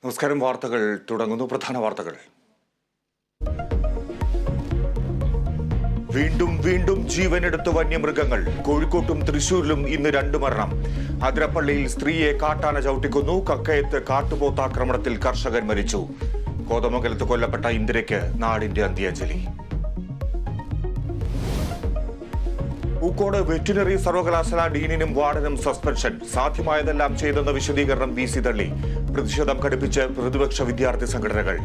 നമസ്കാരം. വാർത്തകൾ തുടങ്ങുന്നു. പ്രധാന വാർത്തകൾ. വീണ്ടും വീണ്ടും ജീവനെടുത്ത വന്യമൃഗങ്ങൾ. കോഴിക്കോട്ടും തൃശൂരിലും ഇന്ന് 2 മരണം. അതിരപ്പള്ളിയിൽ സ്ത്രീയെ കാട്ടാന ചവിട്ടിക്കൊന്നു. കക്കയത്ത് കാട്ടുപോത്താക്രമണത്തിൽ കർഷകൻ മരിച്ചു. കോതമംഗലത്ത് കൊല്ലപ്പെട്ട ഇന്ദിരയ്ക്ക് നാടിന്റെ അന്ത്യാഞ്ജലി. പൂക്കോട് വെറ്റിനറി സർവകലാശാല ഡീനിനും വാർഡനും സസ്പെൻഷൻ. സാധ്യമായതെല്ലാം ചെയ്തെന്ന വിശദീകരണം VC തള്ളി. പ്രതിഷേധം കടുപ്പിച്ച് പ്രതിപക്ഷ വിദ്യാർത്ഥി സംഘടനകൾ.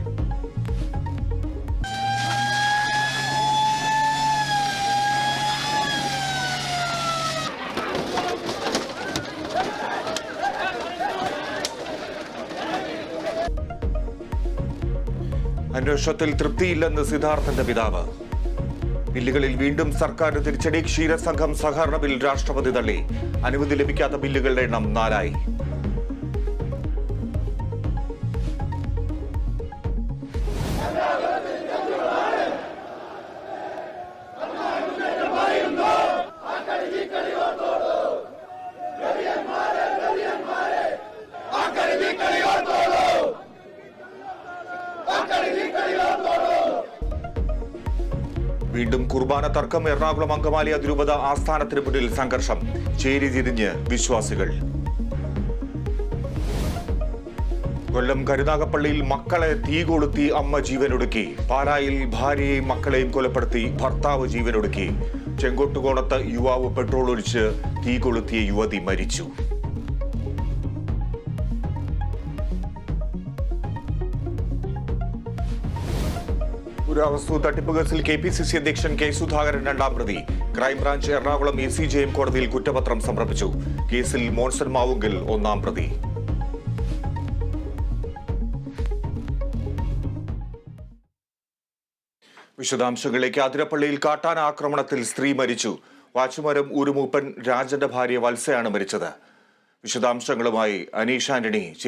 അന്വേഷണത്തിൽ തൃപ്തിയില്ലെന്ന് സിദ്ധാർത്ഥന്റെ പിതാവ്. ബില്ലുകളിൽ വീണ്ടും സർക്കാർ തിരിച്ചടി. ക്ഷീരസംഘം സഹകരണ ബിൽ രാഷ്ട്രപതി തള്ളി. അനുമതി ലഭിക്കാത്ത ബില്ലുകളുടെ എണ്ണം 4 വീണ്ടും കുർബാന തർക്കം. എറണാകുളം അങ്കമാലി അതിരൂപത ആസ്ഥാനത്തിന് മുന്നിൽ സംഘർഷം. ചേരി തിരിഞ്ഞ് വിശ്വാസികൾ. കൊല്ലം കരുനാഗപ്പള്ളിയിൽ മക്കളെ തീ കൊളുത്തി അമ്മ ജീവനൊടുക്കി. പാലായിൽ ഭാര്യയെയും മക്കളെയും കൊലപ്പെടുത്തി ഭർത്താവ് ജീവനൊടുക്കി. ചെങ്കോട്ടുകോണത്ത് യുവാവ് പെട്രോൾ ഒഴിച്ച് തീ കൊളുത്തിയ യുവതി മരിച്ചു. പുരാവസ്തു തട്ടിപ്പ് കേസിൽ KPCC അധ്യക്ഷൻ K സുധാകരൻ 2ാം പ്രതി. ക്രൈംബ്രാഞ്ച് എറണാകുളം ACJM കോടതിയിൽ കുറ്റപത്രം സമർപ്പിച്ചു. കേസിൽ മോൻസൺ മാവുങ്കൽ 1ാം പ്രതി. വിശദാംശങ്ങളിലേക്ക്. അതിരപ്പള്ളിയിൽ കാട്ടാന ആക്രമണത്തിൽ സ്ത്രീ മരിച്ചു. വാച്ചുമരം ഊരുമൂപ്പൻ രാജന്റെ ഭാര്യ വത്സയാണ് മരിച്ചത്. വിശദാംശങ്ങളുമായി അനീഷ് ആന്റണി.